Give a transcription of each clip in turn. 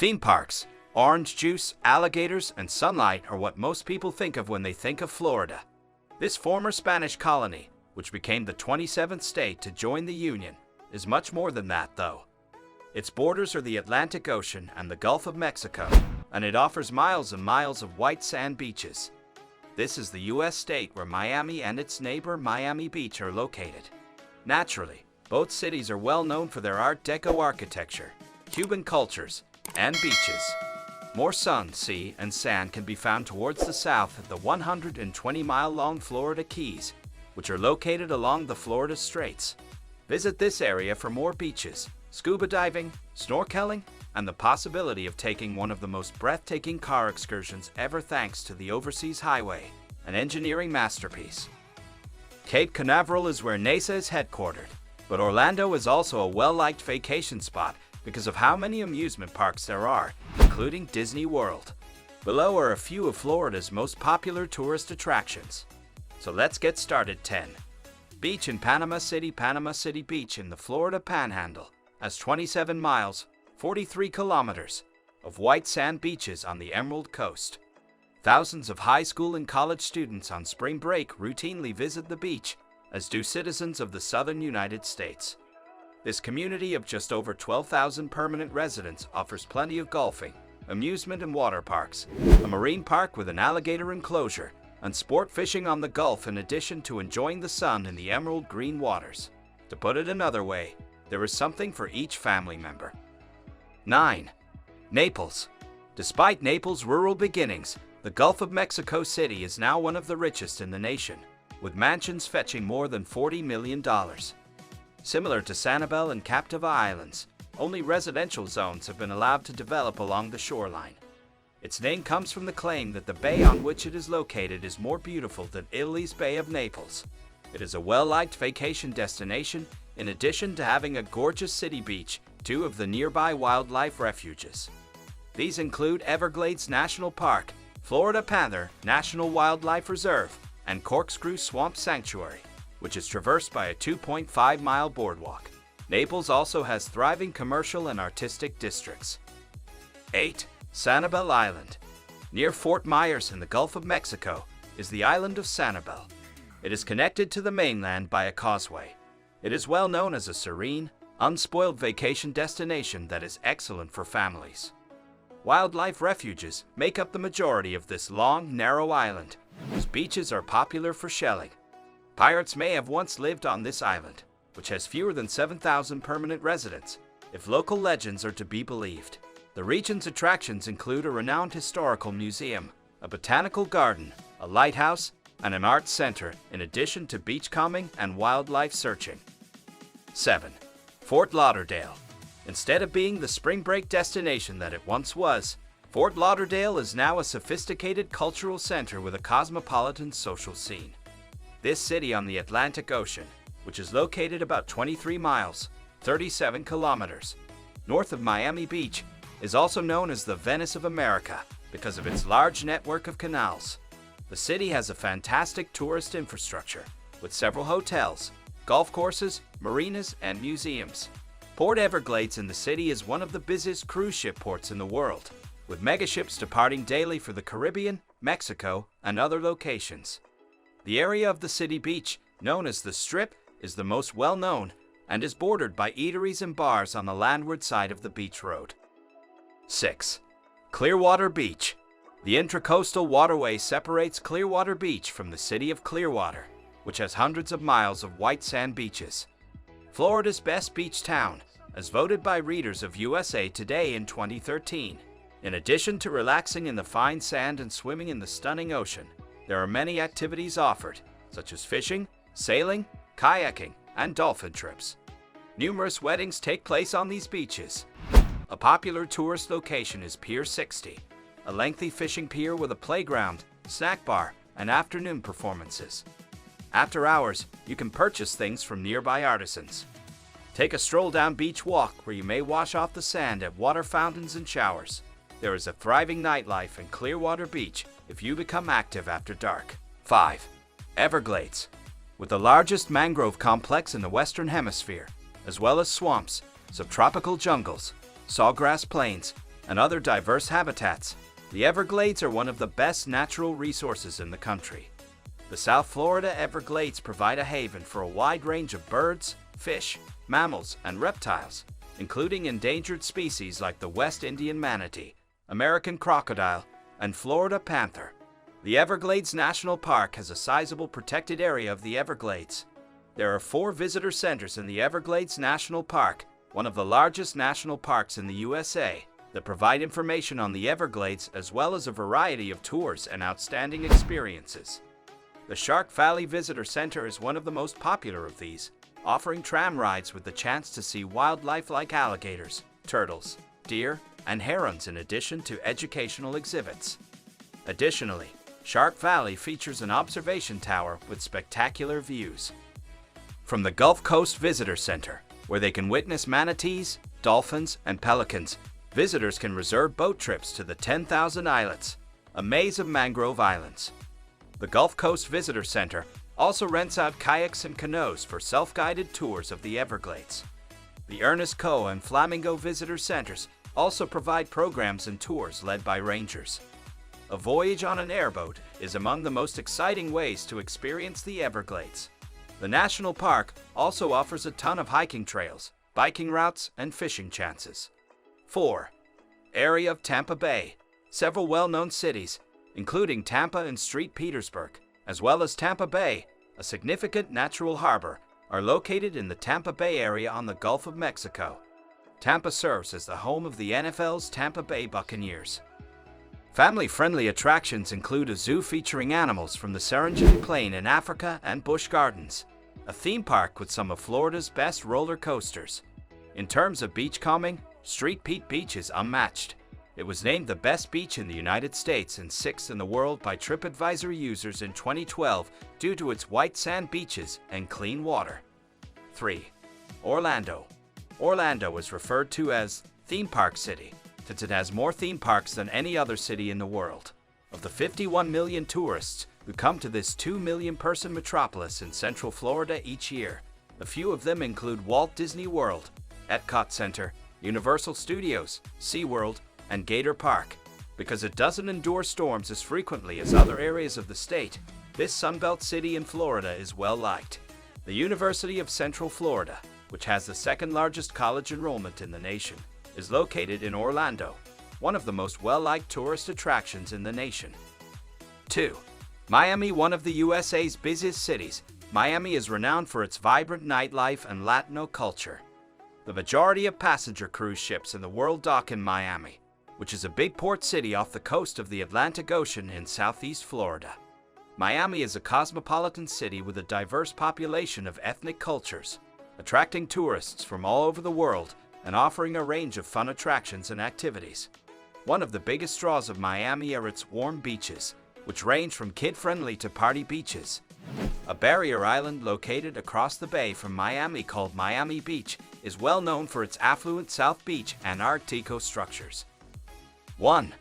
Theme parks, orange juice, alligators, and sunlight are what most people think of when they think of Florida. This former Spanish colony, which became the 27th state to join the Union, is much more than that, though. Its borders are the Atlantic Ocean and the Gulf of Mexico, and it offers miles and miles of white sand beaches. This is the U.S. state where Miami and its neighbor Miami Beach are located. Naturally, both cities are well known for their Art Deco architecture, Cuban cultures, and beaches. More sun, sea, and sand can be found towards the south at the 120-mile-long Florida Keys, which are located along the Florida Straits. Visit this area for more beaches, scuba diving, snorkeling, and the possibility of taking one of the most breathtaking car excursions ever thanks to the Overseas Highway, an engineering masterpiece. Cape Canaveral is where NASA is headquartered, but Orlando is also a well-liked vacation spot because of how many amusement parks there are, including Disney World. Below are a few of Florida's most popular tourist attractions. So let's get started. 10. Beach in Panama City. Panama City Beach in the Florida Panhandle has 27 miles, 43 kilometers, of white sand beaches on the Emerald Coast. Thousands of high school and college students on spring break routinely visit the beach, as do citizens of the southern United States. This community of just over 12,000 permanent residents offers plenty of golfing, amusement and water parks, a marine park with an alligator enclosure, and sport fishing on the Gulf in addition to enjoying the sun in the emerald green waters. To put it another way, there is something for each family member. 9. Naples. Despite Naples' rural beginnings, the Gulf of Mexico City is now one of the richest in the nation, with mansions fetching more than $40 million. Similar to Sanibel and Captiva Islands, only residential zones have been allowed to develop along the shoreline. Its name comes from the claim that the bay on which it is located is more beautiful than Italy's Bay of Naples. It is a well-liked vacation destination, in addition to having a gorgeous city beach, 2 of the nearby wildlife refuges. These include Everglades National Park, Florida Panther National Wildlife Reserve, and Corkscrew Swamp Sanctuary, which is traversed by a 2.5-mile boardwalk. Naples also has thriving commercial and artistic districts. 8. Sanibel Island. Near Fort Myers in the Gulf of Mexico is the island of Sanibel. It is connected to the mainland by a causeway. It is well known as a serene, unspoiled vacation destination that is excellent for families. Wildlife refuges make up the majority of this long, narrow island, whose beaches are popular for shelling. Pirates may have once lived on this island, which has fewer than 7,000 permanent residents, if local legends are to be believed. The region's attractions include a renowned historical museum, a botanical garden, a lighthouse, and an arts center, in addition to beachcombing and wildlife searching. 7. Fort Lauderdale. Instead of being the spring break destination that it once was, Fort Lauderdale is now a sophisticated cultural center with a cosmopolitan social scene. This city on the Atlantic Ocean, which is located about 23 miles, 37 kilometers, north of Miami Beach, is also known as the Venice of America because of its large network of canals. The city has a fantastic tourist infrastructure, with several hotels, golf courses, marinas, and museums. Port Everglades in the city is one of the busiest cruise ship ports in the world, with megaships departing daily for the Caribbean, Mexico, and other locations. The area of the city beach, known as the Strip, is the most well-known and is bordered by eateries and bars on the landward side of the beach road. 6. Clearwater Beach. The Intracoastal Waterway separates Clearwater Beach from the city of Clearwater, which has hundreds of miles of white sand beaches. Florida's best beach town, as voted by readers of USA Today in 2013. In addition to relaxing in the fine sand and swimming in the stunning ocean, there are many activities offered, such as fishing, sailing, kayaking, and dolphin trips. Numerous weddings take place on these beaches. A popular tourist location is Pier 60, a lengthy fishing pier with a playground, snack bar, and afternoon performances. After hours, you can purchase things from nearby artisans. Take a stroll down Beach Walk where you may wash off the sand at water fountains and showers. There is a thriving nightlife in Clearwater Beach if you become active after dark. 5. Everglades. With the largest mangrove complex in the Western Hemisphere, as well as swamps, subtropical jungles, sawgrass plains, and other diverse habitats, the Everglades are one of the best natural resources in the country. The South Florida Everglades provide a haven for a wide range of birds, fish, mammals, and reptiles, including endangered species like the West Indian manatee, American crocodile, and Florida panther. The Everglades National Park has a sizable protected area of the Everglades. There are 4 visitor centers in the Everglades National Park, one of the largest national parks in the USA, that provide information on the Everglades as well as a variety of tours and outstanding experiences. The Shark Valley Visitor Center is one of the most popular of these, offering tram rides with the chance to see wildlife like alligators, turtles, deer, and herons in addition to educational exhibits. Additionally, Shark Valley features an observation tower with spectacular views. From the Gulf Coast Visitor Center, where they can witness manatees, dolphins, and pelicans, visitors can reserve boat trips to the 10,000 Islets, a maze of mangrove islands. The Gulf Coast Visitor Center also rents out kayaks and canoes for self-guided tours of the Everglades. The Ernest Coe and Flamingo Visitor Centers also provide programs and tours led by rangers. A voyage on an airboat is among the most exciting ways to experience the Everglades. The national park also offers a ton of hiking trails, biking routes, and fishing chances. 4. Area of Tampa Bay. Several well-known cities, including Tampa and St. Petersburg, as well as Tampa Bay, a significant natural harbor, are located in the Tampa Bay area on the Gulf of Mexico. Tampa serves as the home of the NFL's Tampa Bay Buccaneers. Family-friendly attractions include a zoo featuring animals from the Serengeti Plain in Africa and Busch Gardens, a theme park with some of Florida's best roller coasters. In terms of beachcombing, St. Pete Beach is unmatched. It was named the best beach in the United States and 6th in the world by TripAdvisor users in 2012 due to its white sand beaches and clean water. 3. Orlando. Orlando is referred to as Theme Park City, since it has more theme parks than any other city in the world. Of the 51 million tourists who come to this 2 million person metropolis in Central Florida each year, a few of them include Walt Disney World, Epcot Center, Universal Studios, SeaWorld, and Gator Park. Because it doesn't endure storms as frequently as other areas of the state, this Sunbelt city in Florida is well liked. The University of Central Florida, which has the second largest college enrollment in the nation, is located in Orlando, one of the most well-liked tourist attractions in the nation. 2. Miami. One of the USA's busiest cities, Miami is renowned for its vibrant nightlife and Latino culture. The majority of passenger cruise ships in the world dock in Miami, which is a big port city off the coast of the Atlantic Ocean in southeast Florida. Miami is a cosmopolitan city with a diverse population of ethnic cultures, attracting tourists from all over the world and offering a range of fun attractions and activities. One of the biggest draws of Miami are its warm beaches, which range from kid-friendly to party beaches. A barrier island located across the bay from Miami called Miami Beach is well known for its affluent South Beach and Art Deco structures. 1.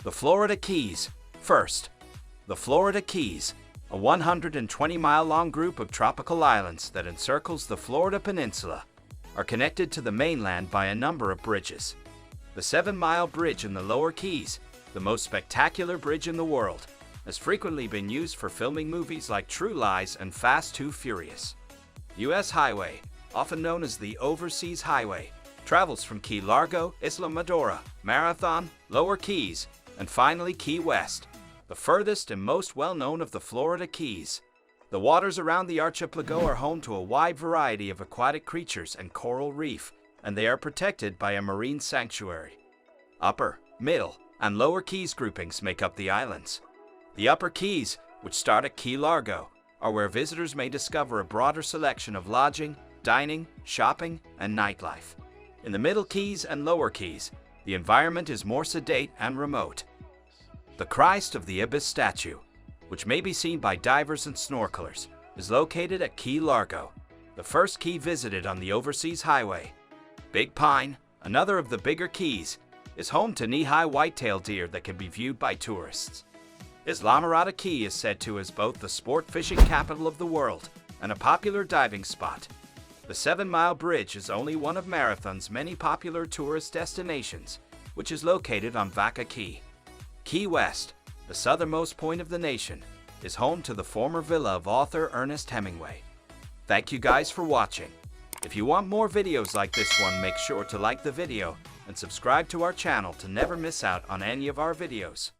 The Florida Keys. First, the Florida Keys, a 120-mile-long group of tropical islands that encircles the Florida Peninsula, are connected to the mainland by a number of bridges. The 7-mile bridge in the Lower Keys, the most spectacular bridge in the world, has frequently been used for filming movies like True Lies and Fast 2 Furious. U.S. Highway, often known as the Overseas Highway, travels from Key Largo, Isla Madora, Marathon, Lower Keys, and finally Key West, the furthest and most well-known of the Florida Keys. The waters around the archipelago are home to a wide variety of aquatic creatures and coral reef, and they are protected by a marine sanctuary. Upper, Middle, and Lower Keys groupings make up the islands. The Upper Keys, which start at Key Largo, are where visitors may discover a broader selection of lodging, dining, shopping, and nightlife. In the Middle Keys and Lower Keys, the environment is more sedate and remote. The Christ of the Ibis statue, which may be seen by divers and snorkelers, is located at Key Largo, the first key visited on the Overseas Highway. Big Pine, another of the bigger keys, is home to knee-high whitetail deer that can be viewed by tourists. Islamorada Key is said to as both the sport fishing capital of the world and a popular diving spot. The 7-mile bridge is only one of Marathon's many popular tourist destinations, which is located on Vaca Key. Key West, the southernmost point of the nation, is home to the former villa of author Ernest Hemingway. Thank you guys for watching. If you want more videos like this one, make sure to like the video and subscribe to our channel to never miss out on any of our videos.